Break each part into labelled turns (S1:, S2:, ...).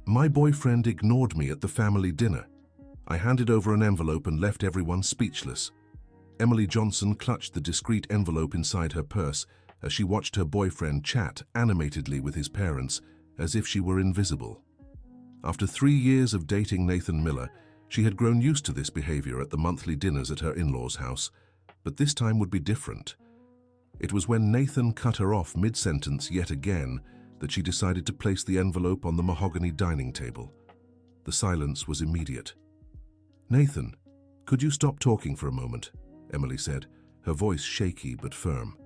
S1: My boyfriend ignored me at the family dinner. I handed over an envelope and left everyone speechless. Emily Johnson clutched the discreet envelope inside her purse as she watched her boyfriend chat animatedly with his parents as if she were invisible. After 3 years of dating Nathan Miller, she had grown used to this behavior at the monthly dinners at her in-laws' house, but this time would be different. It was when Nathan cut her off mid-sentence yet again that she decided to place the envelope on the mahogany dining table. The silence was immediate. "Nathan, could you stop talking for a moment?" Emily said, her voice shaky but firm.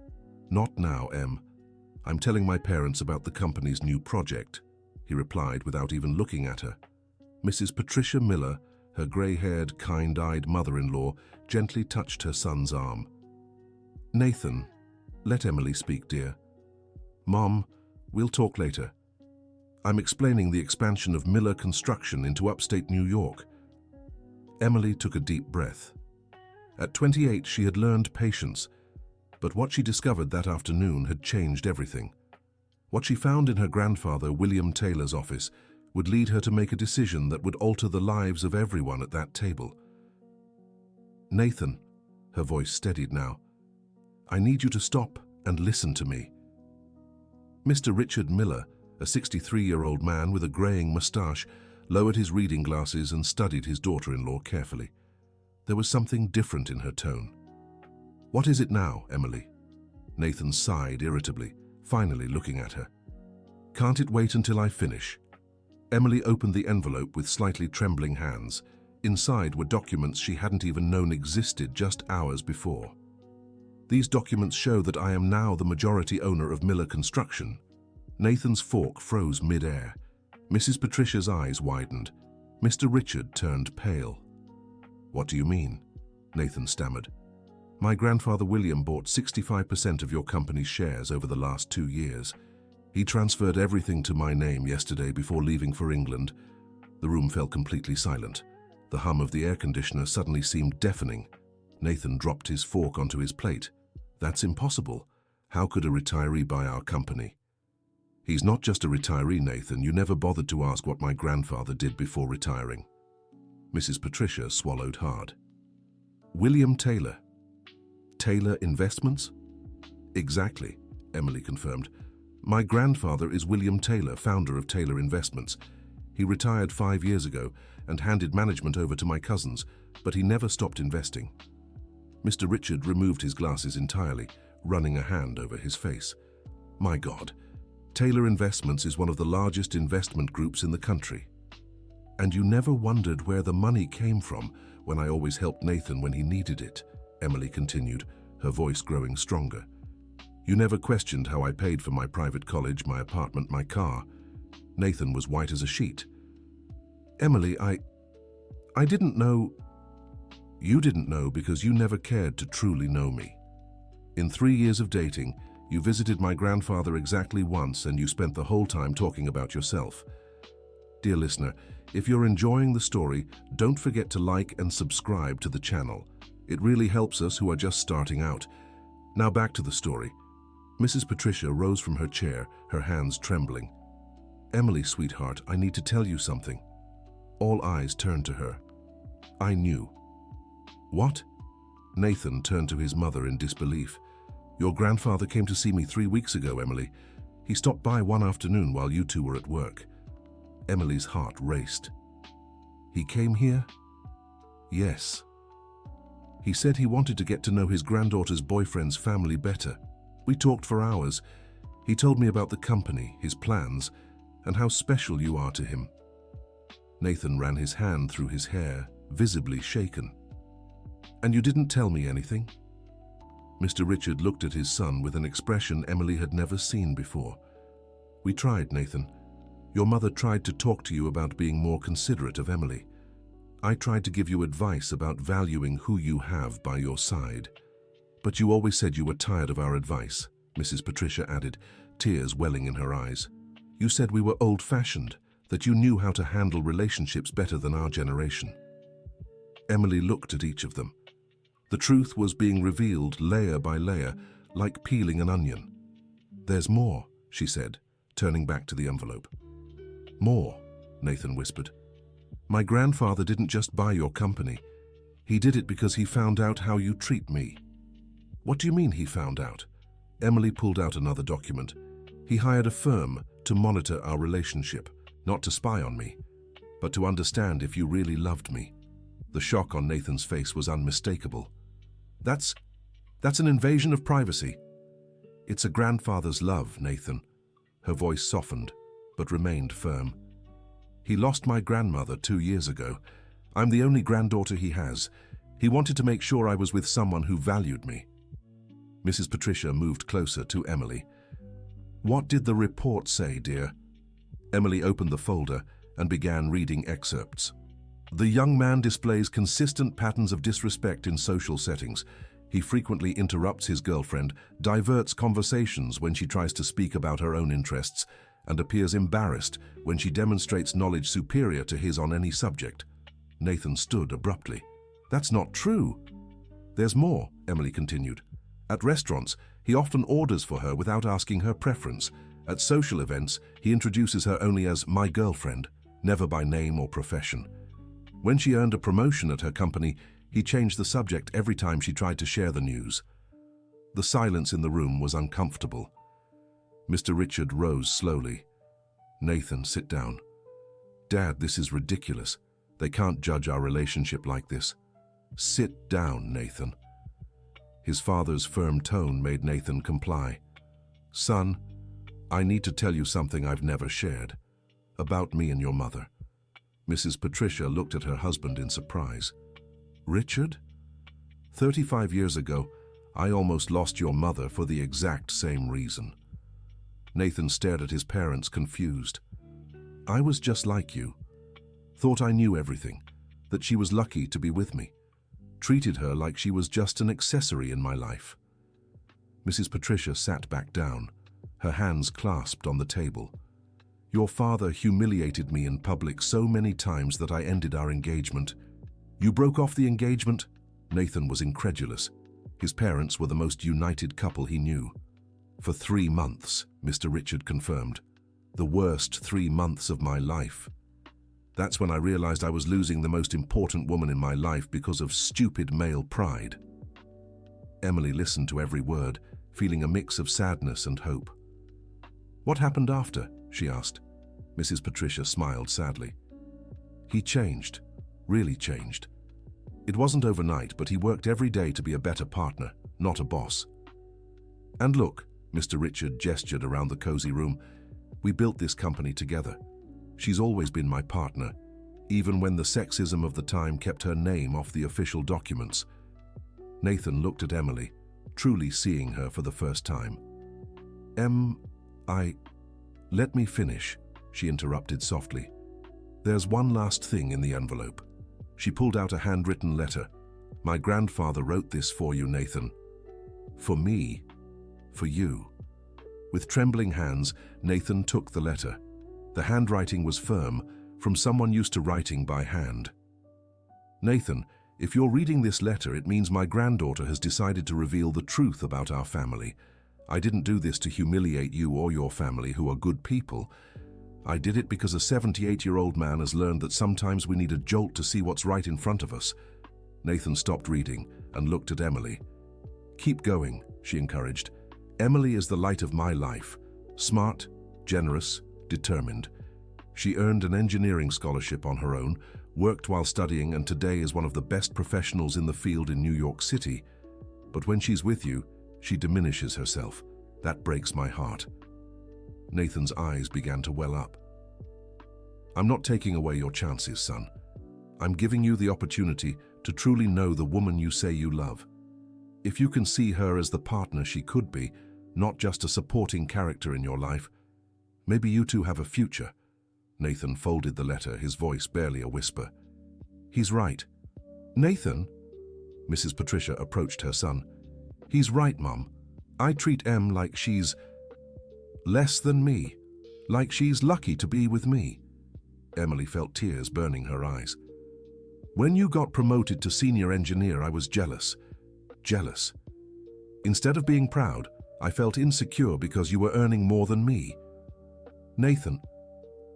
S1: "Not now, Em. I'm telling my parents about the company's new project," he replied without even looking at her. Mrs. Patricia Miller, her grey-haired, kind-eyed mother-in-law, gently touched her son's arm. "Nathan, let Emily speak, dear." "Mom, we'll talk later. I'm explaining the expansion of Miller Construction into upstate New York." Emily took a deep breath. At 28, she had learned patience, but what she discovered that afternoon had changed everything. What she found in her grandfather, William Taylor's office, would lead her to make a decision that would alter the lives of everyone at that table. "Nathan," her voice steadied now, "I need you to stop and listen to me." Mr. Richard Miller, a 63-year-old man with a graying mustache, lowered his reading glasses and studied his daughter-in-law carefully. There was something different in her tone. "What is it now, Emily?" Nathan sighed irritably, finally looking at her. "Can't it wait until I finish?" Emily opened the envelope with slightly trembling hands. Inside were documents she hadn't even known existed just hours before. "These documents show that I am now the majority owner of Miller Construction." Nathan's fork froze mid-air. Mrs. Patricia's eyes widened. Mr. Richard turned pale. "What do you mean?" Nathan stammered. "My grandfather William bought 65% of your company's shares over the last 2 years. He transferred everything to my name yesterday before leaving for England." The room fell completely silent. The hum of the air conditioner suddenly seemed deafening. Nathan dropped his fork onto his plate. "That's impossible. How could a retiree buy our company?" "He's not just a retiree, Nathan. You never bothered to ask what my grandfather did before retiring." Mrs. Patricia swallowed hard. "William Taylor. Taylor Investments?" "Exactly," Emily confirmed. "My grandfather is William Taylor, founder of Taylor Investments. He retired 5 years ago and handed management over to my cousins, but he never stopped investing." Mr. Richard removed his glasses entirely, running a hand over his face. "My God, Taylor Investments is one of the largest investment groups in the country. And you never wondered where the money came from when I always helped Nathan when he needed it," Emily continued, her voice growing stronger. "You never questioned how I paid for my private college, my apartment, my car." Nathan was white as a sheet. "Emily, I didn't know." "You didn't know because you never cared to truly know me. In 3 years of dating, you visited my grandfather exactly once and you spent the whole time talking about yourself." Dear listener, if you're enjoying the story, don't forget to like and subscribe to the channel. It really helps us who are just starting out. Now back to the story. Mrs. Patricia rose from her chair, her hands trembling. "Emily, sweetheart, I need to tell you something." All eyes turned to her. "I knew." "What?" Nathan turned to his mother in disbelief. "Your grandfather came to see me 3 weeks ago, Emily. He stopped by one afternoon while you two were at work." Emily's heart raced. "He came here?" "Yes. He said he wanted to get to know his granddaughter's boyfriend's family better. We talked for hours. He told me about the company, his plans, and how special you are to him." Nathan ran his hand through his hair, visibly shaken. "And you didn't tell me anything?" Mr. Richard looked at his son with an expression Emily had never seen before. "We tried, Nathan. Your mother tried to talk to you about being more considerate of Emily. I tried to give you advice about valuing who you have by your side. But you always said you were tired of our advice," Mrs. Patricia added, tears welling in her eyes. "You said we were old-fashioned, that you knew how to handle relationships better than our generation." Emily looked at each of them. The truth was being revealed layer by layer, like peeling an onion. "There's more," she said, turning back to the envelope. "More." Nathan whispered. My grandfather didn't just buy your company. He did it because he found out how you treat me. What do you mean he found out? Emily pulled out another document. He hired a firm to monitor our relationship, not to spy on me, but to understand if you really loved me. The shock on Nathan's face was unmistakable. That's an invasion of privacy. It's a grandfather's love, Nathan. Her voice softened, but remained firm. He lost my grandmother 2 years ago. I'm the only granddaughter he has. He wanted to make sure I was with someone who valued me. Mrs. Patricia moved closer to Emily. What did the report say, dear? Emily opened the folder and began reading excerpts. The young man displays consistent patterns of disrespect in social settings. He frequently interrupts his girlfriend, diverts conversations when she tries to speak about her own interests, and appears embarrassed when she demonstrates knowledge superior to his on any subject. Nathan stood abruptly. That's not true. There's more, Emily continued. At restaurants, he often orders for her without asking her preference. At social events, he introduces her only as my girlfriend, never by name or profession. When she earned a promotion at her company, he changed the subject every time she tried to share the news. The silence in the room was uncomfortable. Mr. Richard rose slowly. Nathan, sit down. Dad, this is ridiculous. They can't judge our relationship like this. Sit down, Nathan. His father's firm tone made Nathan comply. Son, I need to tell you something I've never shared. About me and your mother. Mrs. Patricia looked at her husband in surprise. Richard? 35 years ago, I almost lost your mother for the exact same reason. Nathan stared at his parents, confused. I was just like you. Thought I knew everything, that she was lucky to be with me. Treated her like she was just an accessory in my life. Mrs. Patricia sat back down, her hands clasped on the table. Your father humiliated me in public so many times that I ended our engagement. You broke off the engagement? Nathan was incredulous. His parents were the most united couple he knew. For 3 months, Mr. Richard confirmed. The worst 3 months of my life. That's when I realized I was losing the most important woman in my life because of stupid male pride. Emily listened to every word, feeling a mix of sadness and hope. What happened after? She asked. Mrs. Patricia smiled sadly. He changed, really changed. It wasn't overnight, but he worked every day to be a better partner, not a boss. And look, Mr. Richard gestured around the cozy room, we built this company together. She's always been my partner, even when the sexism of the time kept her name off the official documents. Nathan looked at Emily, truly seeing her for the first time. Let me finish, she interrupted softly. There's one last thing in the envelope. She pulled out a handwritten letter. My grandfather wrote this for you, Nathan. For me. For you. With trembling hands, Nathan took the letter. The handwriting was firm, from someone used to writing by hand. Nathan, if you're reading this letter, it means my granddaughter has decided to reveal the truth about our family. I didn't do this to humiliate you or your family, who are good people. I did it because a 78-year-old man has learned that sometimes we need a jolt to see what's right in front of us. Nathan stopped reading and looked at Emily. Keep going, she encouraged. Emily is the light of my life. Smart, generous, determined. She earned an engineering scholarship on her own, worked while studying, and today is one of the best professionals in the field in New York City. But when she's with you, she diminishes herself. That breaks my heart. Nathan's eyes began to well up. I'm not taking away your chances, son. I'm giving you the opportunity to truly know the woman you say you love. If you can see her as the partner she could be, not just a supporting character in your life, maybe you two have a future. Nathan folded the letter, his voice barely a whisper. He's right. Nathan? Mrs. Patricia approached her son. He's right, Mum. I treat Em like she's less than me, like she's lucky to be with me. Emily felt tears burning her eyes. When you got promoted to senior engineer, I was jealous. Jealous. Instead of being proud, I felt insecure because you were earning more than me. Nathan,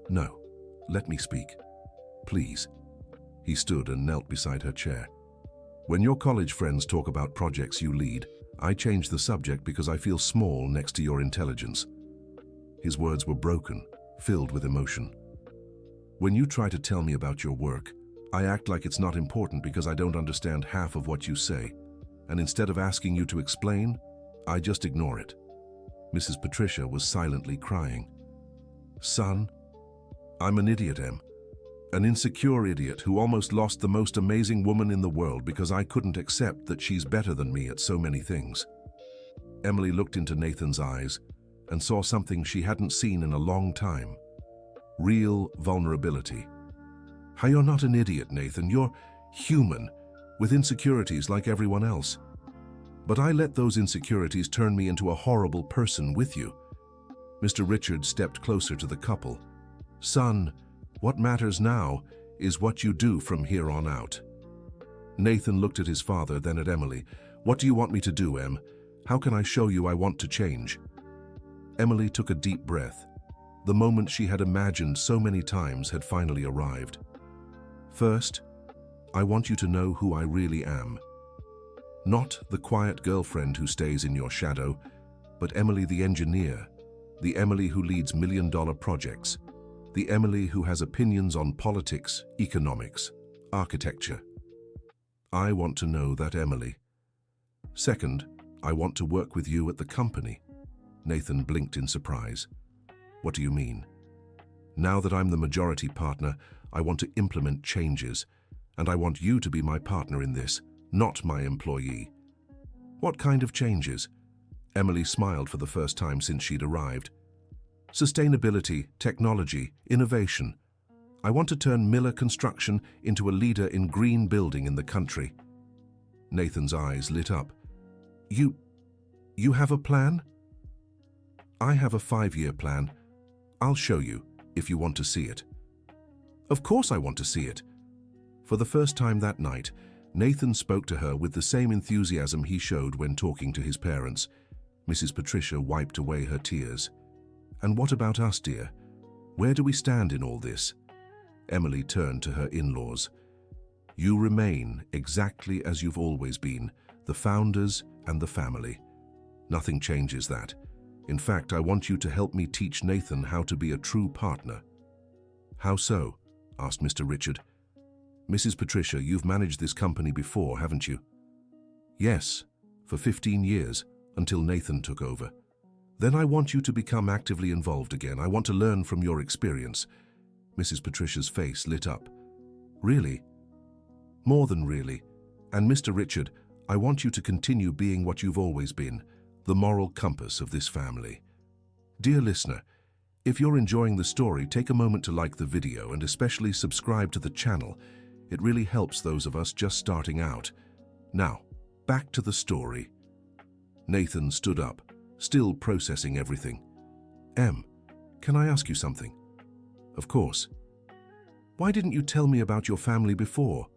S1: no, let me speak. Please." He stood and knelt beside her chair. "When your college friends talk about projects you lead, I change the subject because I feel small next to your intelligence." His words were broken, filled with emotion. "When you try to tell me about your work, I act like it's not important because I don't understand half of what you say. And instead of asking you to explain, I just ignore it." Mrs. Patricia was silently crying. "Son, I'm an idiot, Em. An insecure idiot who almost lost the most amazing woman in the world because I couldn't accept that she's better than me at so many things." Emily looked into Nathan's eyes and saw something she hadn't seen in a long time. Real vulnerability. "How you're not an idiot, Nathan. You're human, with insecurities like everyone else. But I let those insecurities turn me into a horrible person with you." Mr. Richard stepped closer to the couple. "Son, what matters now is what you do from here on out." Nathan looked at his father, then at Emily. "What do you want me to do, Em? How can I show you I want to change?" Emily took a deep breath. The moment she had imagined so many times had finally arrived. "First, I want you to know who I really am. Not the quiet girlfriend who stays in your shadow, but Emily the engineer, the Emily who leads million-dollar projects, the Emily who has opinions on politics, economics, architecture. I want to know that Emily. Second, I want to work with you at the company." Nathan blinked in surprise. "What do you mean?" "Now that I'm the majority partner, I want to implement changes, and I want you to be my partner in this, not my employee." "What kind of changes?" Emily smiled for the first time since she'd arrived. "Sustainability, technology, innovation. I want to turn Miller Construction into a leader in green building in the country." Nathan's eyes lit up. You have a plan?" "I have a 5-year plan. I'll show you, if you want to see it." "Of course I want to see it." For the first time that night, Nathan spoke to her with the same enthusiasm he showed when talking to his parents. Mrs. Patricia wiped away her tears. "And what about us, dear? Where do we stand in all this?" Emily turned to her in-laws. "You remain exactly as you've always been, the founders and the family. Nothing changes that. In fact, I want you to help me teach Nathan how to be a true partner." "How so?" asked Mr. Richard. "Mrs. Patricia, you've managed this company before, haven't you?" "Yes, for 15 years, until Nathan took over." "Then I want you to become actively involved again. I want to learn from your experience." Mrs. Patricia's face lit up. "Really?" "More than really. And Mr. Richard, I want you to continue being what you've always been, the moral compass of this family." Dear listener, if you're enjoying the story, take a moment to like the video and especially subscribe to the channel. It really helps those of us just starting out. Now, back to the story. Nathan stood up, still processing everything. "Em, can I ask you something?" "Of course." "Why didn't you tell me about your family before?"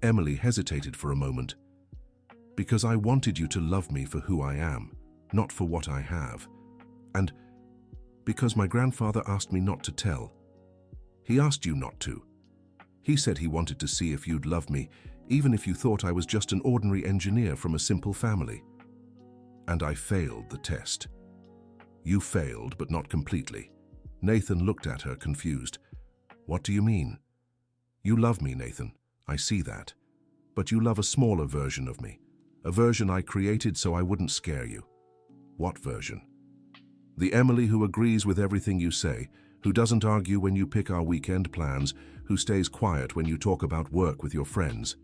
S1: Emily hesitated for a moment. "Because I wanted you to love me for who I am, not for what I have. And because my grandfather asked me not to tell." "He asked you not to. He said he wanted to see if you'd love me, even if you thought I was just an ordinary engineer from a simple family. And I failed the test." "You failed, but not completely." Nathan looked at her, confused. "What do you mean?" "You love me, Nathan. I see that. But you love a smaller version of me. A version I created so I wouldn't scare you." "What version?" "The Emily who agrees with everything you say, who doesn't argue when you pick our weekend plans, who stays quiet when you talk about work with your friends."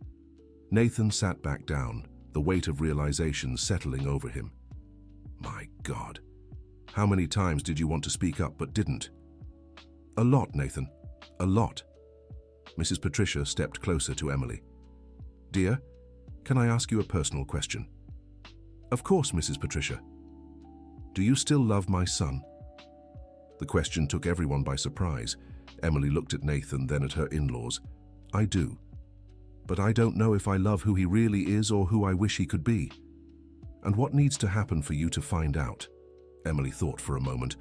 S1: Nathan sat back down, the weight of realization settling over him. My God. How many times did you want to speak up but didn't? "A lot, Nathan. A lot." Mrs. Patricia stepped closer to Emily. "Dear, can I ask you a personal question?" "Of course, Mrs. Patricia." "Do you still love my son?" The question took everyone by surprise. Emily looked at Nathan, then at her in-laws. "I do. But I don't know if I love who he really is or who I wish he could be." "And what needs to happen for you to find out?" Emily thought for a moment.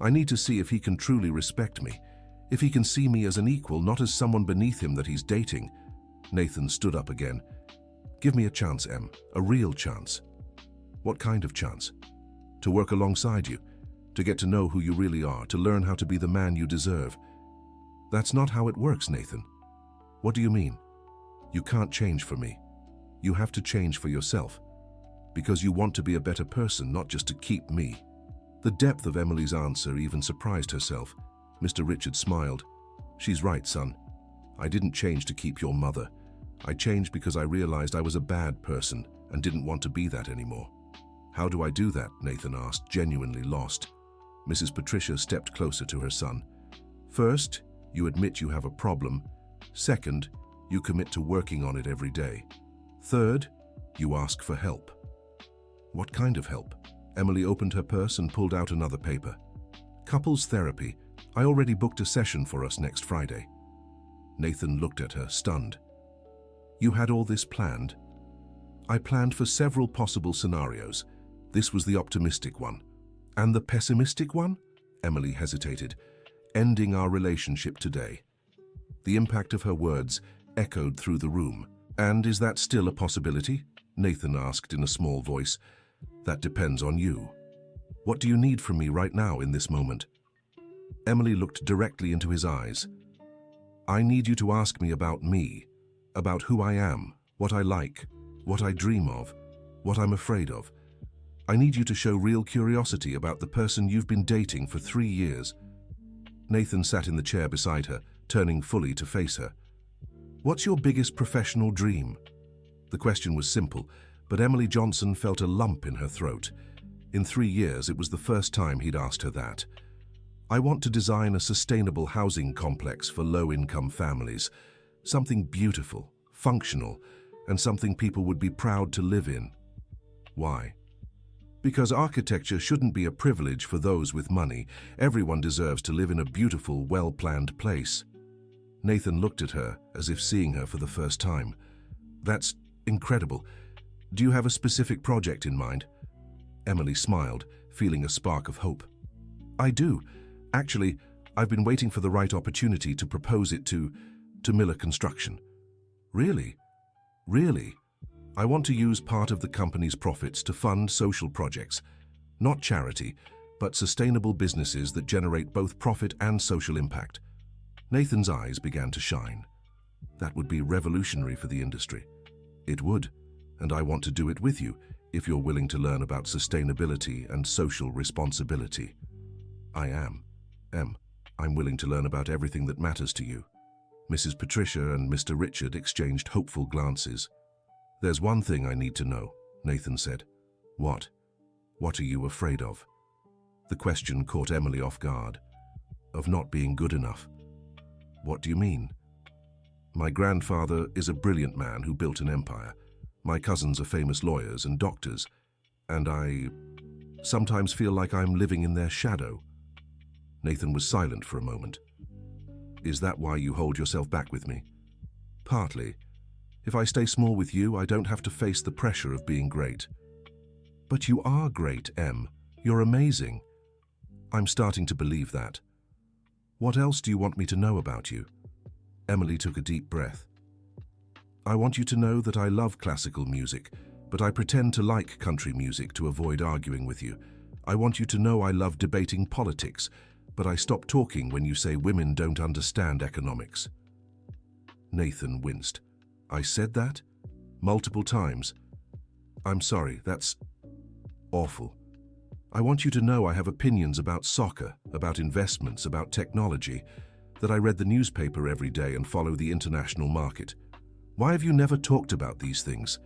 S1: "I need to see if he can truly respect me, If he can see me as an equal, not as someone beneath him that he's dating. Nathan stood up again. Give me a chance, Em. A real chance. What kind of chance? To work alongside you. To get to know who you really are. To learn how to be the man you deserve. That's not how it works, Nathan. What do you mean? You can't change for me. You have to change for yourself. Because you want to be a better person, not just to keep me. The depth of Emily's answer even surprised herself. Mr. Richard smiled. She's right, son. I didn't change to keep your mother. I changed because I realized I was a bad person and didn't want to be that anymore. How do I do that? Nathan asked, genuinely lost. Mrs. Patricia stepped closer to her son. First, you admit you have a problem. Second, you commit to working on it every day. Third, you ask for help. What kind of help? Emily opened her purse and pulled out another paper. Couples therapy. I already booked a session for us next Friday. Nathan looked at her, stunned. You had all this planned? I planned for several possible scenarios. This was the optimistic one. And the pessimistic one? Emily hesitated. Ending our relationship today. The impact of her words echoed through the room. And is that still a possibility? Nathan asked in a small voice. That depends on you. What do you need from me right now in this moment? Emily looked directly into his eyes. I need you to ask me about me, about who I am, what I like, what I dream of, what I'm afraid of. I need you to show real curiosity about the person you've been dating for 3 years. Nathan sat in the chair beside her, turning fully to face her. What's your biggest professional dream? The question was simple, but Emily Johnson felt a lump in her throat. In 3 years, it was the first time he'd asked her that. I want to design a sustainable housing complex for low-income families. Something beautiful, functional, and something people would be proud to live in. Why? Because architecture shouldn't be a privilege for those with money. Everyone deserves to live in a beautiful, well-planned place. Nathan looked at her as if seeing her for the first time. That's incredible. Do you have a specific project in mind? Emily smiled, feeling a spark of hope. I do. Actually, I've been waiting for the right opportunity to propose it to Miller Construction. Really? Really? I want to use part of the company's profits to fund social projects. Not charity, but sustainable businesses that generate both profit and social impact. Nathan's eyes began to shine. That would be revolutionary for the industry. It would, and I want to do it with you if you're willing to learn about sustainability and social responsibility. I am. I'm willing to learn about everything that matters to you. Mrs. Patricia and Mr. Richard exchanged hopeful glances. There's one thing I need to know, Nathan said. What? What are you afraid of? The question caught Emily off guard. Of not being good enough. What do you mean? My grandfather is a brilliant man who built an empire. My cousins are famous lawyers and doctors, and I sometimes feel like I'm living in their shadow. Nathan was silent for a moment. Is that why you hold yourself back with me? Partly. If I stay small with you, I don't have to face the pressure of being great. But you are great, Em. You're amazing. I'm starting to believe that. What else do you want me to know about you? Emily took a deep breath. I want you to know that I love classical music, but I pretend to like country music to avoid arguing with you. I want you to know I love debating politics, but I stop talking when you say women don't understand economics. Nathan winced. I said that? Multiple times. I'm sorry, that's awful. I want you to know I have opinions about soccer, about investments, about technology, that I read the newspaper every day and follow the international market. Why have you never talked about these things?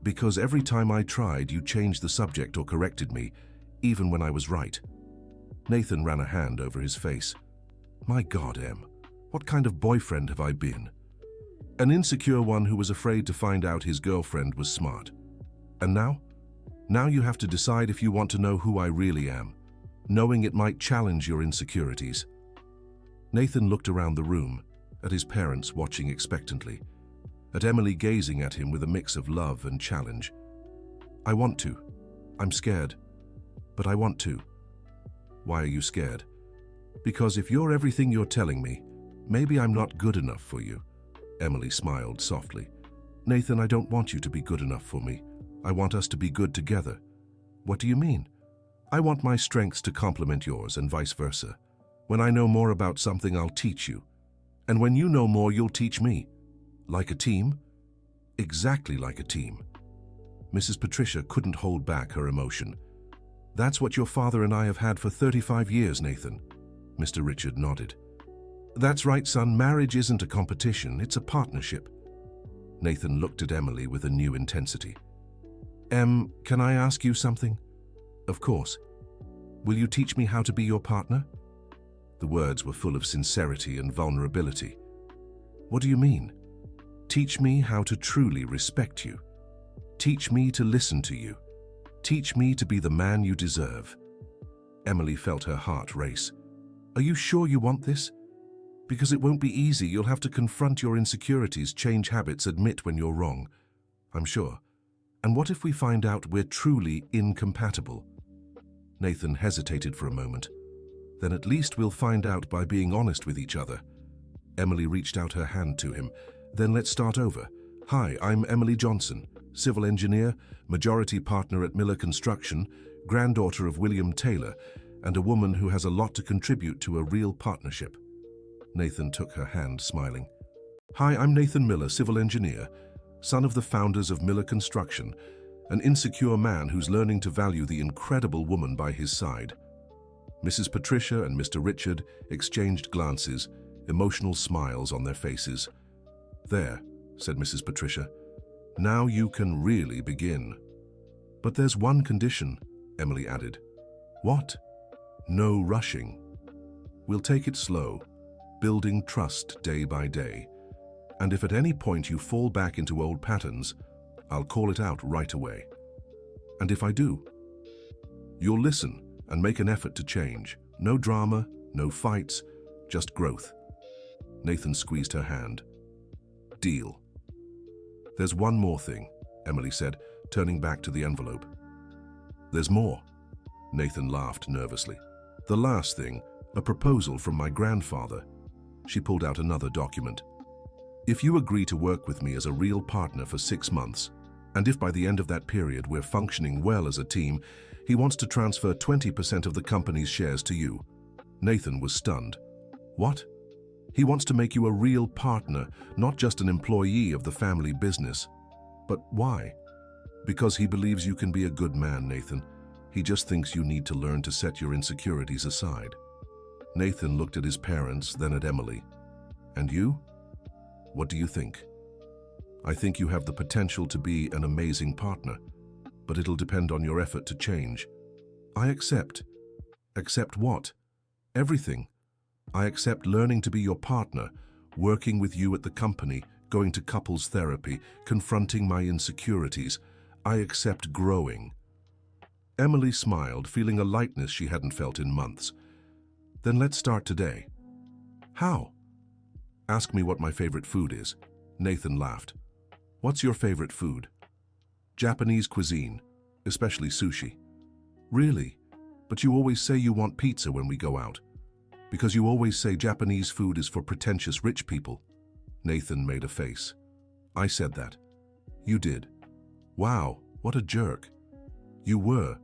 S1: Because every time I tried, you changed the subject or corrected me, even when I was right. Nathan ran a hand over his face. My God, Em, what kind of boyfriend have I been? An insecure one who was afraid to find out his girlfriend was smart. And now? Now you have to decide if you want to know who I really am, knowing it might challenge your insecurities. Nathan looked around the room, at his parents watching expectantly, at Emily gazing at him with a mix of love and challenge. I want to. I'm scared. But I want to. Why are you scared? Because if you're everything you're telling me, maybe I'm not good enough for you. Emily smiled softly. Nathan, I don't want you to be good enough for me. I want us to be good together. What do you mean? I want my strengths to complement yours and vice versa. When I know more about something, I'll teach you. And when you know more, you'll teach me. Like a team? Exactly like a team. Mrs. Patricia couldn't hold back her emotion. That's what your father and I have had for 35 years, Nathan. Mr. Richard nodded. That's right, son. Marriage isn't a competition, it's a partnership. Nathan looked at Emily with a new intensity. Can I ask you something? Of course. Will you teach me how to be your partner? The words were full of sincerity and vulnerability. What do you mean? Teach me how to truly respect you. Teach me to listen to you. Teach me to be the man you deserve. Emily felt her heart race. Are you sure you want this? Because it won't be easy. You'll have to confront your insecurities, change habits, admit when you're wrong. I'm sure. And what if we find out we're truly incompatible? Nathan hesitated for a moment. Then at least we'll find out by being honest with each other. Emily reached out her hand to him. Then let's start over. Hi, I'm Emily Johnson, civil engineer, majority partner at Miller Construction, granddaughter of William Taylor, and a woman who has a lot to contribute to a real partnership. Nathan took her hand, smiling. Hi, I'm Nathan Miller, civil engineer, son of the founders of Miller Construction, an insecure man who's learning to value the incredible woman by his side. Mrs. Patricia and Mr. Richard exchanged glances, emotional smiles on their faces. There, said Mrs. Patricia. Now you can really begin. But there's one condition, Emily added. What? No rushing. We'll take it slow, building trust day by day. And if at any point you fall back into old patterns, I'll call it out right away. And if I do, you'll listen and make an effort to change. No drama, no fights, just growth. Nathan squeezed her hand. Deal. There's one more thing, Emily said, turning back to the envelope. There's more. Nathan laughed nervously. The last thing, a proposal from my grandfather. She pulled out another document. If you agree to work with me as a real partner for 6 months, and if by the end of that period we're functioning well as a team, he wants to transfer 20% of the company's shares to you. Nathan was stunned. What? He wants to make you a real partner, not just an employee of the family business. But why? Because he believes you can be a good man, Nathan. He just thinks you need to learn to set your insecurities aside. Nathan looked at his parents, then at Emily. And you? What do you think? I think you have the potential to be an amazing partner, but it'll depend on your effort to change. I accept. Accept what? Everything. I accept learning to be your partner, working with you at the company, going to couples therapy, confronting my insecurities. I accept growing. Emily smiled, feeling a lightness she hadn't felt in months. Then let's start today. How? Ask me what my favorite food is. Nathan laughed. What's your favorite food? Japanese cuisine, especially sushi. Really? But you always say you want pizza when we go out. Because you always say Japanese food is for pretentious rich people. Nathan made a face. I said that. You did. Wow, what a jerk. You were,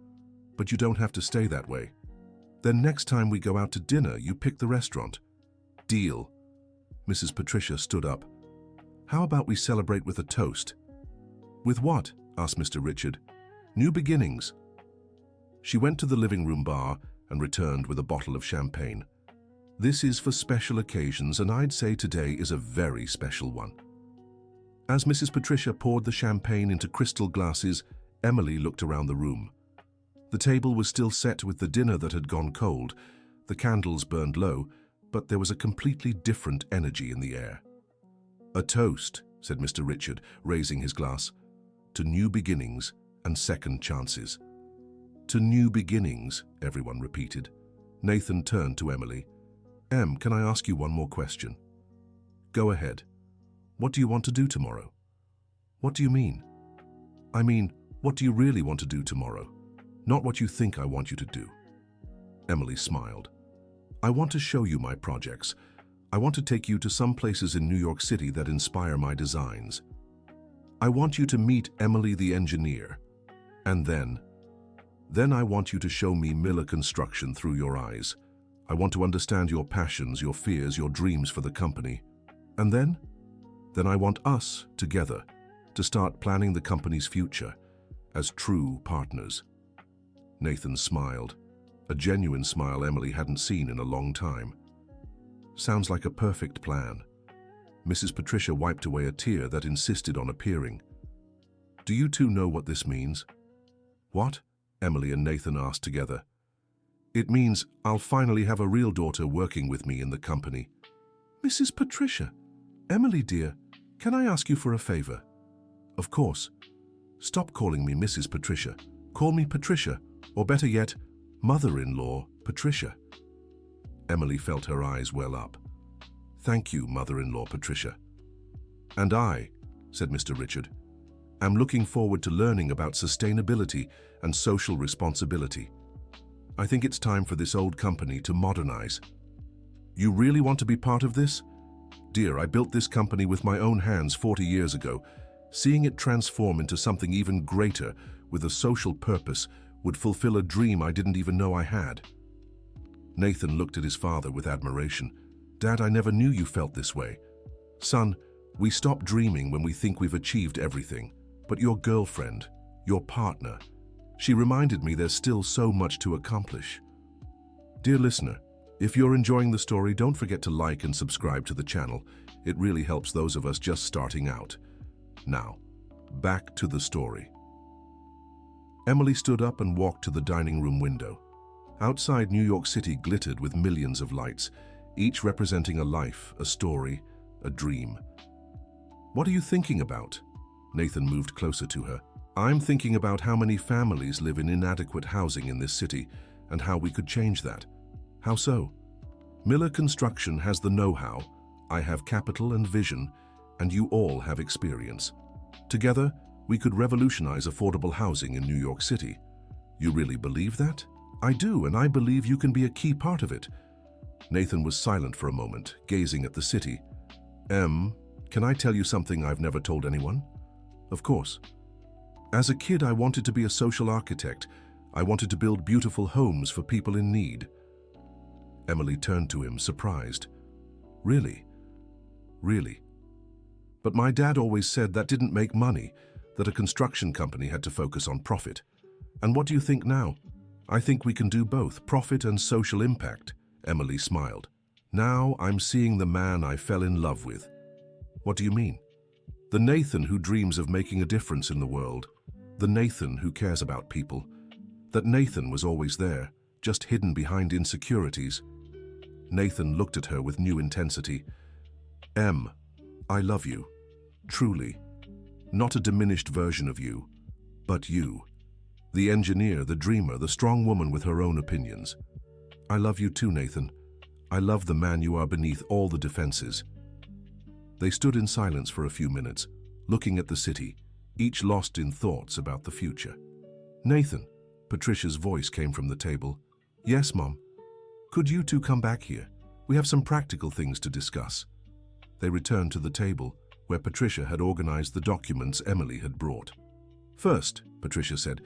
S1: but you don't have to stay that way. Then next time we go out to dinner, you pick the restaurant. Deal. Mrs. Patricia stood up. How about we celebrate with a toast? With what? Asked Mr. Richard. New beginnings. She went to the living room bar and returned with a bottle of champagne. This is for special occasions, and I'd say today is a very special one. As Mrs. Patricia poured the champagne into crystal glasses, Emily looked around the room. The table was still set with the dinner that had gone cold. The candles burned low, but there was a completely different energy in the air. A toast, said Mr. Richard, raising his glass, to new beginnings and second chances. To new beginnings, everyone repeated. Nathan turned to Emily. Em, can I ask you one more question? Go ahead. What do you want to do tomorrow? What do you mean? I mean, what do you really want to do tomorrow? Not what you think I want you to do. Emily smiled. I want to show you my projects. I want to take you to some places in New York City that inspire my designs. I want you to meet Emily the engineer. And then I want you to show me Miller Construction through your eyes. I want to understand your passions, your fears, your dreams for the company. And then I want us, together, to start planning the company's future as true partners. Nathan smiled, a genuine smile Emily hadn't seen in a long time. Sounds like a perfect plan. Mrs. Patricia wiped away a tear that insisted on appearing. Do you two know what this means? What? Emily and Nathan asked together. It means I'll finally have a real daughter working with me in the company. Mrs. Patricia, Emily dear, can I ask you for a favor? Of course. Stop calling me Mrs. Patricia. Call me Patricia, or better yet, mother-in-law Patricia. Emily felt her eyes well up. Thank you, mother-in-law Patricia. And I, said Mr. Richard, am looking forward to learning about sustainability and social responsibility. I think it's time for this old company to modernize. You really want to be part of this? Dear, I built this company with my own hands 40 years ago. Seeing it transform into something even greater with a social purpose would fulfill a dream I didn't even know I had. Nathan looked at his father with admiration. Dad, I never knew you felt this way. Son, we stop dreaming when we think we've achieved everything. But your girlfriend, your partner, she reminded me there's still so much to accomplish. Dear listener, if you're enjoying the story, don't forget to like and subscribe to the channel. It really helps those of us just starting out. Now, back to the story. Emily stood up and walked to the dining room window. Outside, New York City glittered with millions of lights, each representing a life, a story, a dream. What are you thinking about? Nathan moved closer to her. I'm thinking about how many families live in inadequate housing in this city and how we could change that. How so? Miller Construction has the know-how, I have capital and vision, and you all have experience. Together, we could revolutionize affordable housing in New York City. You really believe that? I do, and I believe you can be a key part of it. Nathan was silent for a moment, gazing at the city. Can I tell you something I've never told anyone? Of course. As a kid, I wanted to be a social architect. I wanted to build beautiful homes for people in need. Emily turned to him, surprised. Really? Really? But my dad always said that didn't make money, that a construction company had to focus on profit. And what do you think now? I think we can do both, profit and social impact. Emily smiled. Now I'm seeing the man I fell in love with. What do you mean? The Nathan who dreams of making a difference in the world. The Nathan who cares about people. That Nathan was always there, just hidden behind insecurities. Nathan looked at her with new intensity. I love you. Truly. Not a diminished version of you, but you. The engineer, the dreamer, the strong woman with her own opinions. I love you too, Nathan. I love the man you are beneath all the defenses. They stood in silence for a few minutes, looking at the city, each lost in thoughts about the future. Nathan, Patricia's voice came from the table. Yes, Mom. Could you two come back here? We have some practical things to discuss. They returned to the table, where Patricia had organized the documents Emily had brought. First, Patricia said,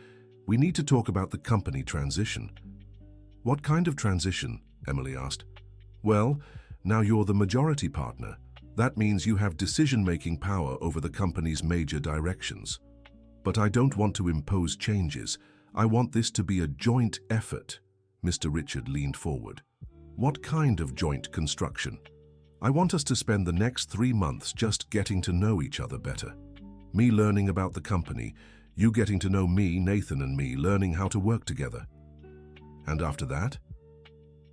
S1: we need to talk about the company transition. What kind of transition? Emily asked. Well, now you're the majority partner. That means you have decision-making power over the company's major directions. But I don't want to impose changes. I want this to be a joint effort. Mr. Richard leaned forward. What kind of joint construction? I want us to spend the next 3 months just getting to know each other better. Me learning about the company, you getting to know me, Nathan and me, learning how to work together. And after that?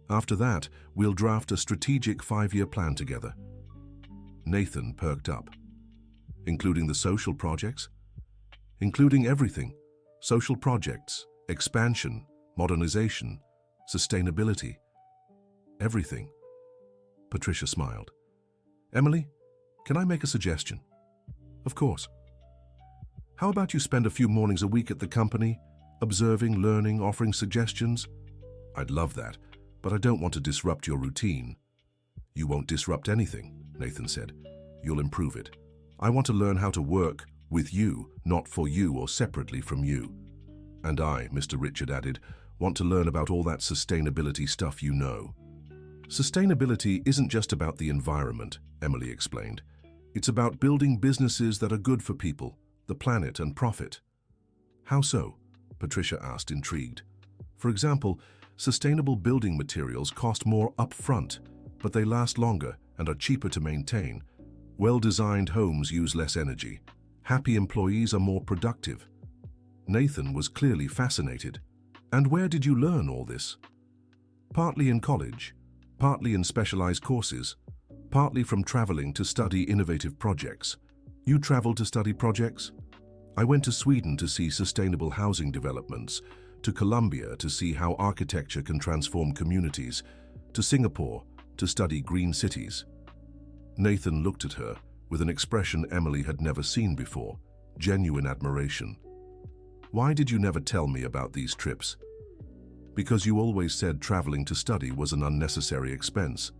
S1: After that, we'll draft a strategic 5-year plan together. Nathan perked up. Including the social projects? Including everything. Social projects, expansion, modernization, sustainability. Everything. Patricia smiled. Emily, can I make a suggestion? Of course. How about you spend a few mornings a week at the company, observing, learning, offering suggestions? I'd love that. but I don't want to disrupt your routine. You won't disrupt anything, Nathan said. You'll improve it. I want to learn how to work with you, not for you or separately from you. And I, Mr. Richard added, want to learn about all that sustainability stuff you know. Sustainability isn't just about the environment, Emily explained. It's about building businesses that are good for people, the planet, and profit. How so? Patricia asked, intrigued. For example, sustainable building materials cost more upfront, but they last longer and are cheaper to maintain. Well-designed homes use less energy. Happy employees are more productive. Nathan was clearly fascinated. And where did you learn all this? Partly in college, partly in specialized courses, partly from traveling to study innovative projects. You traveled to study projects? I went to Sweden to see sustainable housing developments, to Colombia to see how architecture can transform communities, to Singapore to study green cities. Nathan looked at her with an expression Emily had never seen before, genuine admiration. Why did you never tell me about these trips? Because you always said traveling to study was an unnecessary expense,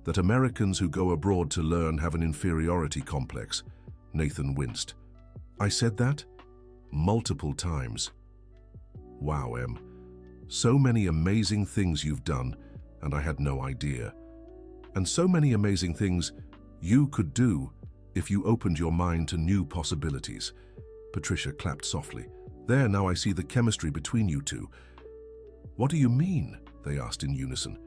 S1: that Americans who go abroad to learn have an inferiority complex. Nathan winced. I said that? Multiple times. Wow, Em. So many amazing things you've done, and I had no idea. And so many amazing things you could do if you opened your mind to new possibilities. Patricia clapped softly. There, now I see the chemistry between you two. What do you mean? They asked in unison.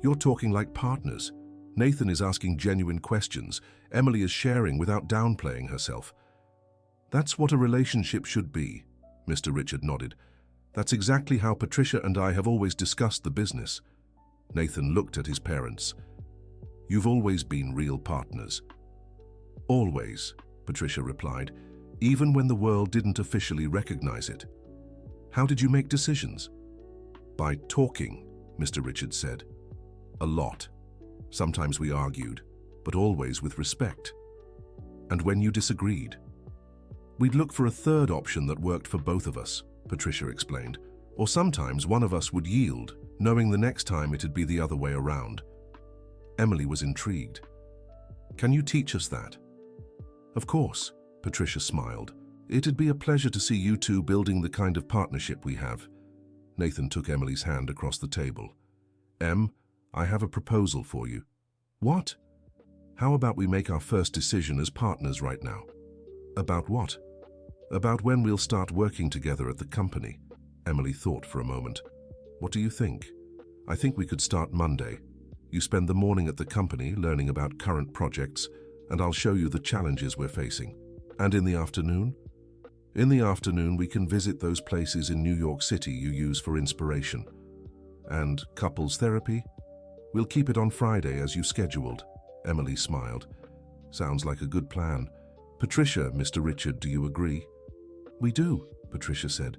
S1: You're talking like partners. Nathan is asking genuine questions. Emily is sharing without downplaying herself. That's what a relationship should be, Mr. Richard nodded. That's exactly how Patricia and I have always discussed the business. Nathan looked at his parents. You've always been real partners. Always, Patricia replied, even when the world didn't officially recognize it. How did you make decisions? By talking, Mr. Richard said. A lot. Sometimes we argued, but always with respect. And when you disagreed? We'd look for a third option that worked for both of us, Patricia explained. Or sometimes one of us would yield, knowing the next time it'd be the other way around. Emily was intrigued. Can you teach us that? Of course, Patricia smiled. It'd be a pleasure to see you two building the kind of partnership we have. Nathan took Emily's hand across the table. Em, I have a proposal for you. What? How about we make our first decision as partners right now? About what? About when we'll start working together at the company. Emily thought for a moment. What do you think? I think we could start Monday. You spend the morning at the company learning about current projects, and I'll show you the challenges we're facing. And in the afternoon? In the afternoon, we can visit those places in New York City you use for inspiration. And couples therapy? We'll keep it on Friday as you scheduled. Emily smiled. Sounds like a good plan. Patricia, Mr. Richard, do you agree? We do, Patricia said.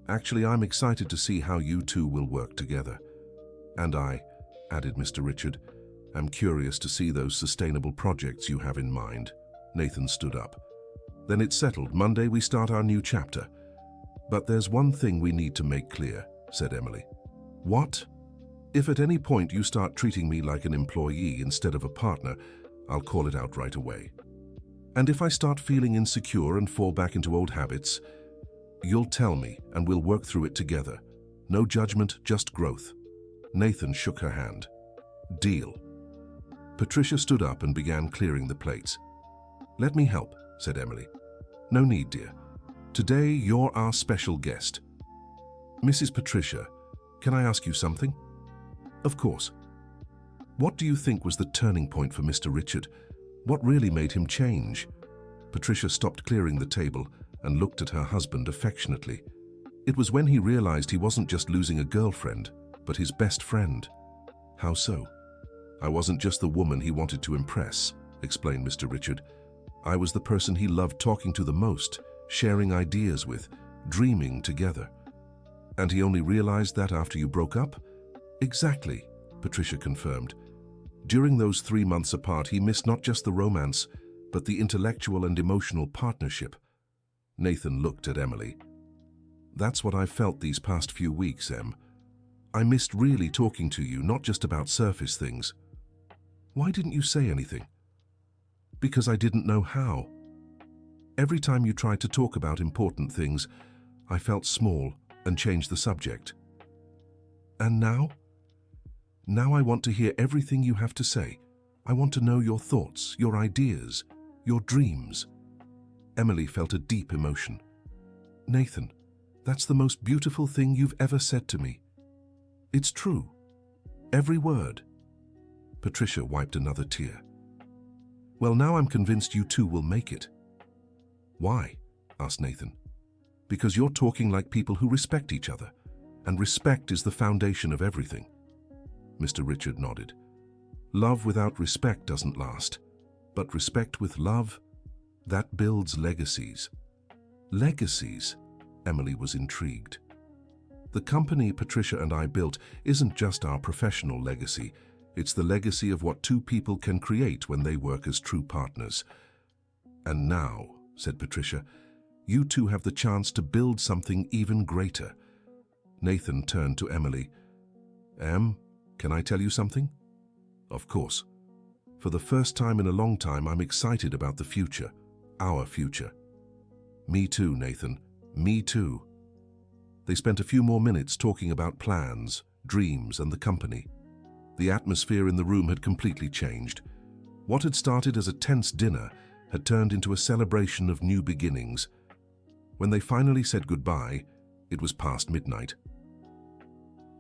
S1: Actually, I'm excited to see how you two will work together. And I, added Mr. Richard, am curious to see those sustainable projects you have in mind. Nathan stood up. Then it's settled. Monday we start our new chapter. But there's one thing we need to make clear, said Emily. What? If at any point you start treating me like an employee instead of a partner, I'll call it out right away. And if I start feeling insecure and fall back into old habits, you'll tell me and we'll work through it together. No judgment, just growth. Nathan shook her hand. Deal. Patricia stood up and began clearing the plates. Let me help, said Emily. No need, dear. Today you're our special guest. Mrs. Patricia, can I ask you something? Of course. What do you think was the turning point for Mr. Richard? What really made him change? Patricia stopped clearing the table and looked at her husband affectionately. It was when he realized he wasn't just losing a girlfriend, but his best friend. How so? I wasn't just the woman he wanted to impress, explained Mr. Richard. I was the person he loved talking to the most, sharing ideas with, dreaming together. And he only realized that after you broke up? Exactly, Patricia confirmed. During those 3 months apart, he missed not just the romance, but the intellectual and emotional partnership. Nathan looked at Emily. That's what I've felt these past few weeks, Em. I missed really talking to you, not just about surface things. Why didn't you say anything? Because I didn't know how. Every time you tried to talk about important things, I felt small and changed the subject. And now? Now I want to hear everything you have to say. I want to know your thoughts, your ideas, your dreams. Emily felt a deep emotion. Nathan, that's the most beautiful thing you've ever said to me. It's true. Every word. Patricia wiped another tear. Well, now I'm convinced you two will make it. Why? Asked Nathan. Because you're talking like people who respect each other, and respect is the foundation of everything. Mr. Richard nodded. Love without respect doesn't last, but respect with love, that builds legacies. Legacies? Emily was intrigued. The company Patricia and I built isn't just our professional legacy, it's the legacy of what two people can create when they work as true partners. And now, said Patricia, you two have the chance to build something even greater. Nathan turned to Emily. Em, can I tell you something? Of course. For the first time in a long time, I'm excited about the future, our future. Me too, Nathan. Me too. They spent a few more minutes talking about plans, dreams, and the company. The atmosphere in the room had completely changed. What had started as a tense dinner had turned into a celebration of new beginnings. When they finally said goodbye, it was past midnight.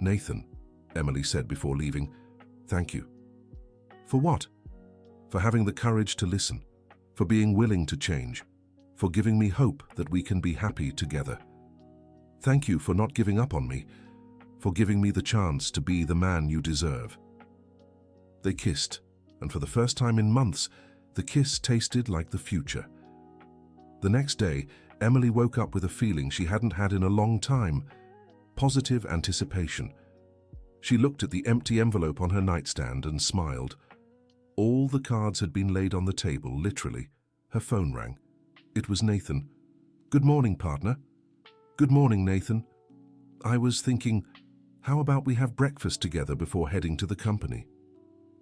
S1: Nathan, Emily said before leaving, thank you. For what? For having the courage to listen, for being willing to change, for giving me hope that we can be happy together. Thank you for not giving up on me, for giving me the chance to be the man you deserve. They kissed, and for the first time in months, the kiss tasted like the future. The next day, Emily woke up with a feeling she hadn't had in a long time, positive anticipation. She looked at the empty envelope on her nightstand and smiled. All the cards had been laid on the table, literally. Her phone rang. It was Nathan. Good morning, partner. Good morning, Nathan. I was thinking, how about we have breakfast together before heading to the company?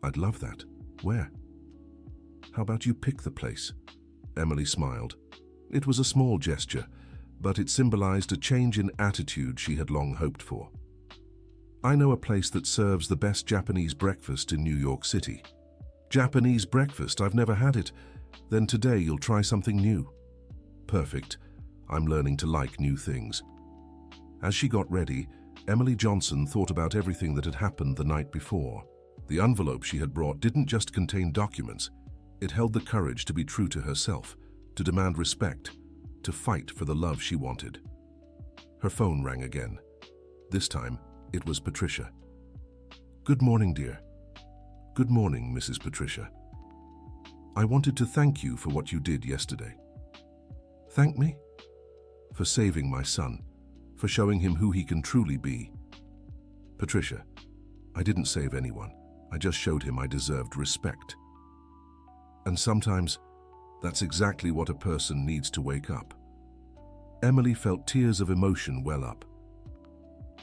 S1: I'd love that. Where? How about you pick the place? Emily smiled. It was a small gesture, but it symbolized a change in attitude she had long hoped for. I know a place that serves the best Japanese breakfast in New York City. Japanese breakfast? I've never had it. Then today you'll try something new. Perfect. I'm learning to like new things. As she got ready, Emily Johnson thought about everything that had happened the night before. The envelope she had brought didn't just contain documents. It held the courage to be true to herself, to demand respect, to fight for the love she wanted. Her phone rang again. This time, it was Patricia. Good morning, dear. Good morning, Mrs. Patricia. I wanted to thank you for what you did yesterday. Thank me? For saving my son, for showing him who he can truly be. Patricia, I didn't save anyone. I just showed him I deserved respect. And sometimes, that's exactly what a person needs to wake up. Emily felt tears of emotion well up.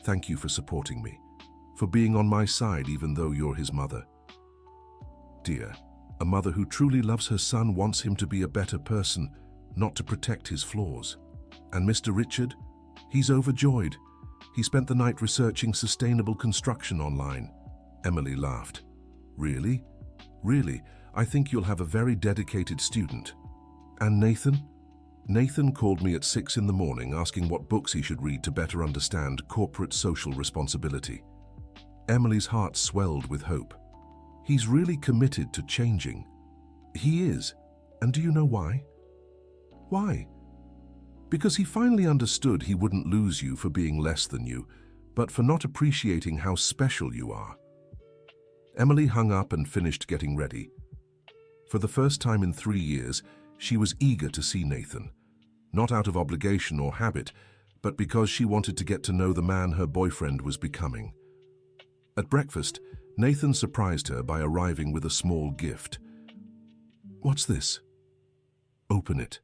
S1: Thank you for supporting me, for being on my side even though you're his mother. Dear, a mother who truly loves her son wants him to be a better person, not to protect his flaws. And Mr. Richard? He's overjoyed. He spent the night researching sustainable construction online. Emily laughed. Really? Really? I think you'll have a very dedicated student. And Nathan? Nathan called me at 6 in the morning asking what books he should read to better understand corporate social responsibility. Emily's heart swelled with hope. He's really committed to changing. He is. And do you know why? Why? Because he finally understood he wouldn't lose you for being less than you, but for not appreciating how special you are. Emily hung up and finished getting ready. For the first time in 3 years, she was eager to see Nathan, not out of obligation or habit, but because she wanted to get to know the man her boyfriend was becoming. At breakfast, Nathan surprised her by arriving with a small gift. What's this? Open it.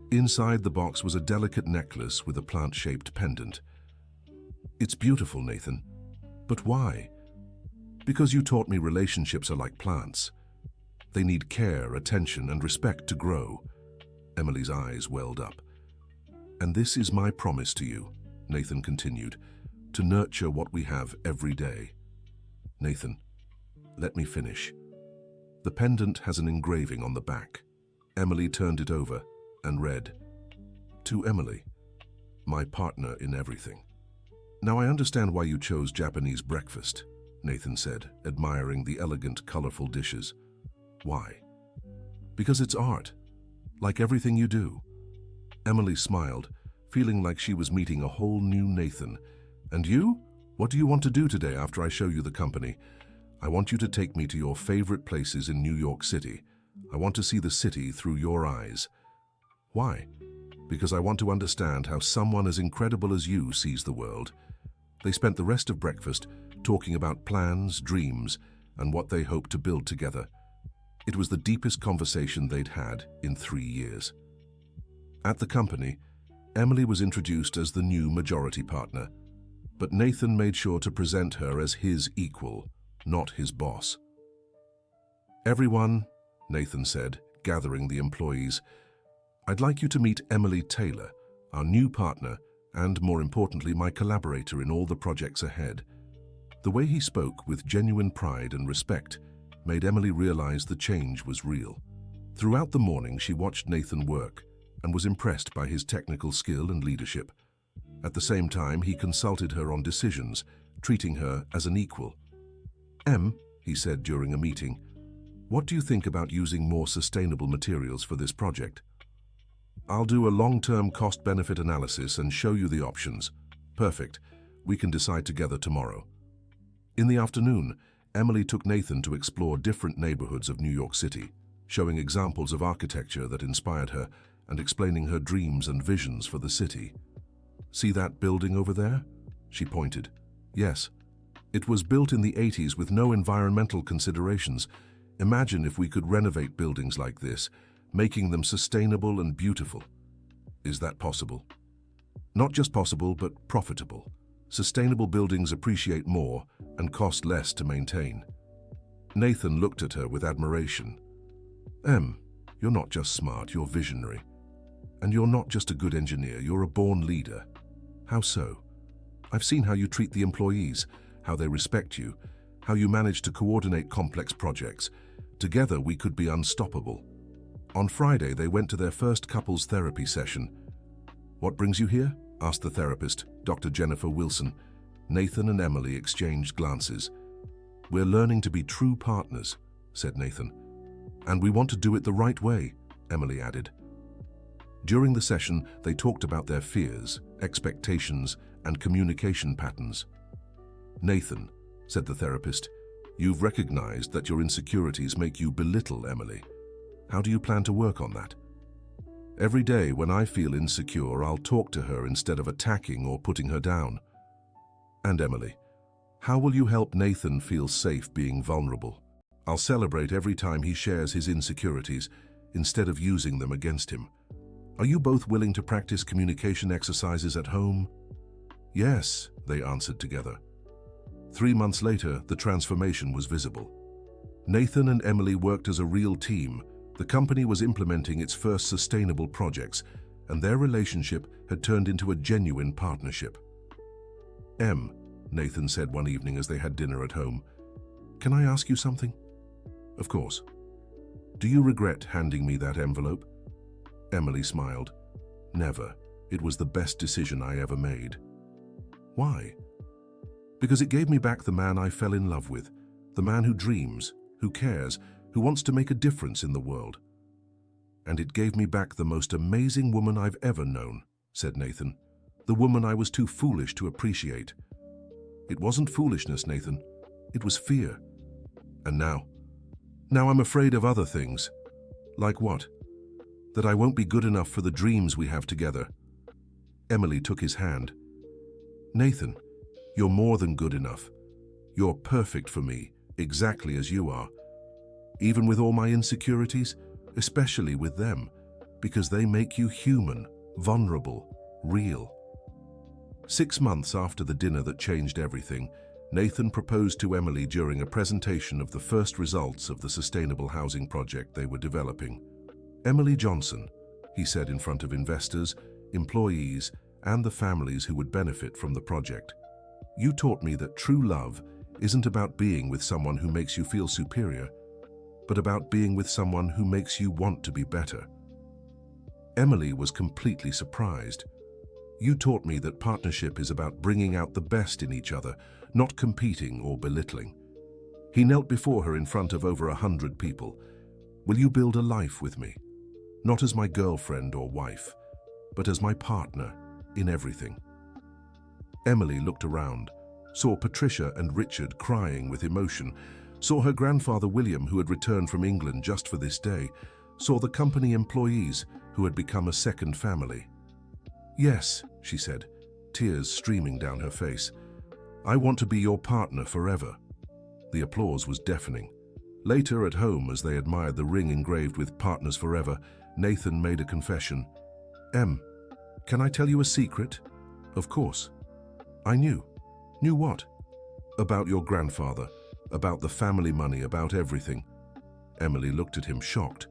S1: Inside the box was a delicate necklace with a plant-shaped pendant. It's beautiful, Nathan. But why? Because you taught me relationships are like plants. They need care, attention, and respect to grow. Emily's eyes welled up. And this is my promise to you, Nathan continued, to nurture what we have every day. Nathan, let me finish. The pendant has an engraving on the back. Emily turned it over and read, "To Emily, my partner in everything." Now I understand why you chose Japanese breakfast, Nathan said, admiring the elegant, colorful dishes. Why? Because it's art, like everything you do. Emily smiled, feeling like she was meeting a whole new Nathan. And you? What do you want to do today after I show you the company? I want you to take me to your favorite places in New York City. I want to see the city through your eyes. Why? Because I want to understand how someone as incredible as you sees the world. They spent the rest of breakfast talking about plans, dreams, and what they hope to build together. It was the deepest conversation they'd had in 3 years. At the company, Emily was introduced as the new majority partner, but Nathan made sure to present her as his equal, not his boss. "Everyone," Nathan said, gathering the employees, "I'd like you to meet Emily Taylor, our new partner, and more importantly, my collaborator in all the projects ahead." The way he spoke with genuine pride and respect made Emily realize the change was real. Throughout the morning, she watched Nathan work and was impressed by his technical skill and leadership. At the same time, he consulted her on decisions, treating her as an equal. He said during a meeting, "What do you think about using more sustainable materials for this project?" "I'll do a long-term cost-benefit analysis and show you the options." "Perfect. We can decide together tomorrow." In the afternoon, Emily took Nathan to explore different neighborhoods of New York City, showing examples of architecture that inspired her and explaining her dreams and visions for the city. "See that building over there?" She pointed. "Yes. It was built in the 80s with no environmental considerations. Imagine if we could renovate buildings like this, making them sustainable and beautiful." "Is that possible?" "Not just possible, but profitable. Sustainable buildings appreciate more and cost less to maintain." Nathan looked at her with admiration. You're not just smart, you're visionary. And you're not just a good engineer, you're a born leader." "How so?" "I've seen how you treat the employees, how they respect you, how you manage to coordinate complex projects. Together we could be unstoppable." On Friday, they went to their first couples therapy session. "What brings you here?" asked the therapist, Dr. Jennifer Wilson. Nathan and Emily exchanged glances. "We're learning to be true partners," said Nathan. "And we want to do it the right way," Emily added. During the session, they talked about their fears, expectations, and communication patterns. "Nathan," said the therapist, "you've recognized that your insecurities make you belittle Emily. How do you plan to work on that?" "Every day when I feel insecure, I'll talk to her instead of attacking or putting her down." "And Emily, how will you help Nathan feel safe being vulnerable?" "I'll celebrate every time he shares his insecurities instead of using them against him." "Are you both willing to practice communication exercises at home?" "Yes," they answered together. 3 months later, the transformation was visible. Nathan and Emily worked as a real team. The company was implementing its first sustainable projects, and their relationship had turned into a genuine partnership. Nathan said one evening as they had dinner at home, "Can I ask you something?" "Of course." "Do you regret handing me that envelope?" Emily smiled. "Never. It was the best decision I ever made." "Why?" "Because it gave me back the man I fell in love with, the man who dreams, who cares, who wants to make a difference in the world. And it gave me back the most amazing woman I've ever known," said Nathan. "The woman I was too foolish to appreciate." "It wasn't foolishness, Nathan. It was fear. And now I'm afraid of other things." "Like what?" "That I won't be good enough for the dreams we have together." Emily took his hand. "Nathan, you're more than good enough. You're perfect for me, exactly as you are. Even with all my insecurities, especially with them, because they make you human, vulnerable, real." 6 months after the dinner that changed everything, Nathan proposed to Emily during a presentation of the first results of the sustainable housing project they were developing. "Emily Johnson," he said in front of investors, employees, and the families who would benefit from the project, "you taught me that true love isn't about being with someone who makes you feel superior, but about being with someone who makes you want to be better." Emily was completely surprised. "You taught me that partnership is about bringing out the best in each other, not competing or belittling." He knelt before her in front of over 100 people. "Will you build a life with me? Not as my girlfriend or wife, but as my partner in everything." Emily looked around, saw Patricia and Richard crying with emotion, saw her grandfather William, who had returned from England just for this day, saw the company employees who had become a second family. "Yes," she said, tears streaming down her face. "I want to be your partner forever." The applause was deafening. Later at home, as they admired the ring engraved with "Partners Forever," Nathan made a confession. "Em, can I tell you a secret?" "Of course." "I knew." "Knew what?" "About your grandfather, about the family money, about everything." Emily looked at him, shocked.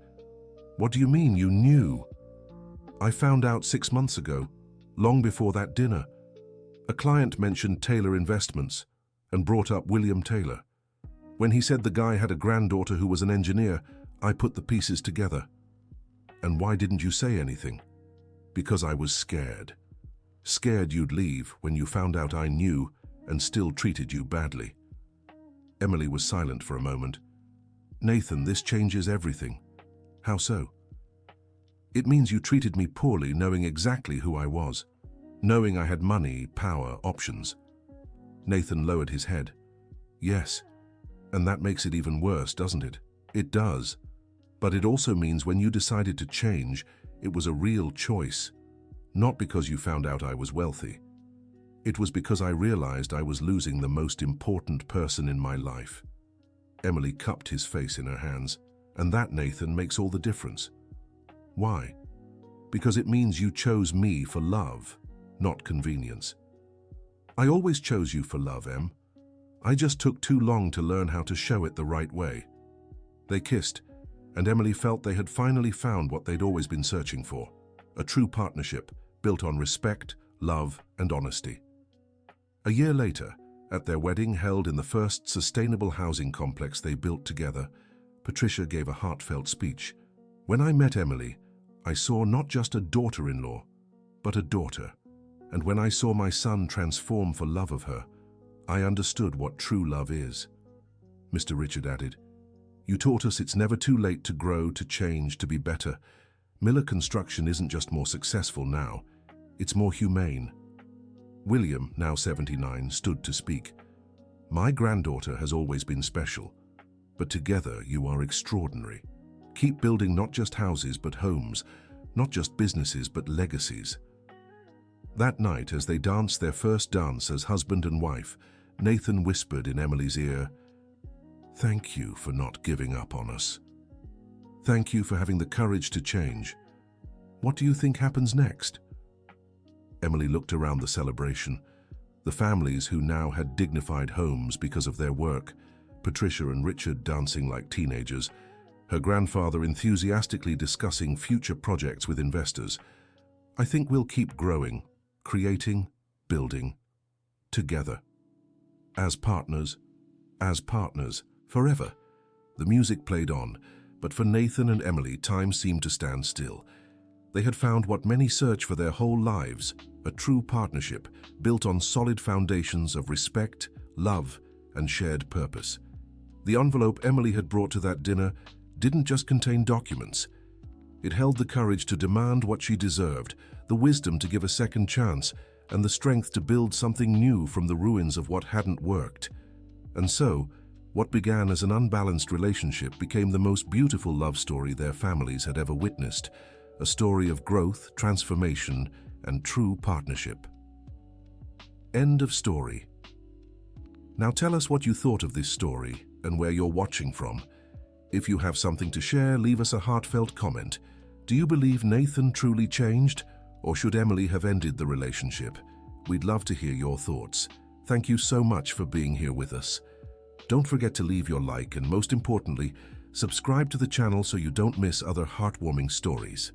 S1: "What do you mean, you knew?" "I found out 6 months ago, long before that dinner. A client mentioned Taylor Investments and brought up William Taylor. When he said the guy had a granddaughter who was an engineer, I put the pieces together." "And why didn't you say anything?" "Because I was scared. Scared you'd leave when you found out I knew and still treated you badly." Emily was silent for a moment. "Nathan, this changes everything." "How so?" "It means you treated me poorly, knowing exactly who I was, knowing I had money, power, options." Nathan lowered his head. "Yes, and that makes it even worse, doesn't it?" "It does. But it also means when you decided to change, it was a real choice. Not because you found out I was wealthy. It was because I realized I was losing the most important person in my life." Emily cupped his face in her hands. "And that, Nathan, makes all the difference." "Why?" "Because it means you chose me for love, not convenience." "I always chose you for love, Em. I just took too long to learn how to show it the right way." They kissed, and Emily felt they had finally found what they'd always been searching for, a true partnership built on respect, love, and honesty. A year later, at their wedding held in the first sustainable housing complex they built together, Patricia gave a heartfelt speech. "When I met Emily, I saw not just a daughter-in-law, but a daughter. And when I saw my son transform for love of her, I understood what true love is." Mr. Richard added, "You taught us it's never too late to grow, to change, to be better. Miller Construction isn't just more successful now, it's more humane." William, now 79, stood to speak. "My granddaughter has always been special, but together you are extraordinary. Keep building not just houses but homes, not just businesses but legacies." That night, as they danced their first dance as husband and wife, Nathan whispered in Emily's ear, "Thank you for not giving up on us. Thank you for having the courage to change. What do you think happens next?" Emily looked around the celebration. The families who now had dignified homes because of their work, Patricia and Richard dancing like teenagers, her grandfather enthusiastically discussing future projects with investors. "I think we'll keep growing, creating, building, together. As partners, forever." The music played on, but for Nathan and Emily, time seemed to stand still. They had found what many search for their whole lives, a true partnership built on solid foundations of respect, love, and shared purpose. The envelope Emily had brought to that dinner didn't just contain documents. It held the courage to demand what she deserved, the wisdom to give a second chance, and the strength to build something new from the ruins of what hadn't worked. And so, what began as an unbalanced relationship became the most beautiful love story their families had ever witnessed, a story of growth, transformation, and true partnership. End of story. Now tell us what you thought of this story and where you're watching from. If you have something to share, leave us a heartfelt comment. Do you believe Nathan truly changed, or should Emily have ended the relationship? We'd love to hear your thoughts. Thank you so much for being here with us. Don't forget to leave your like and, most importantly, subscribe to the channel so you don't miss other heartwarming stories.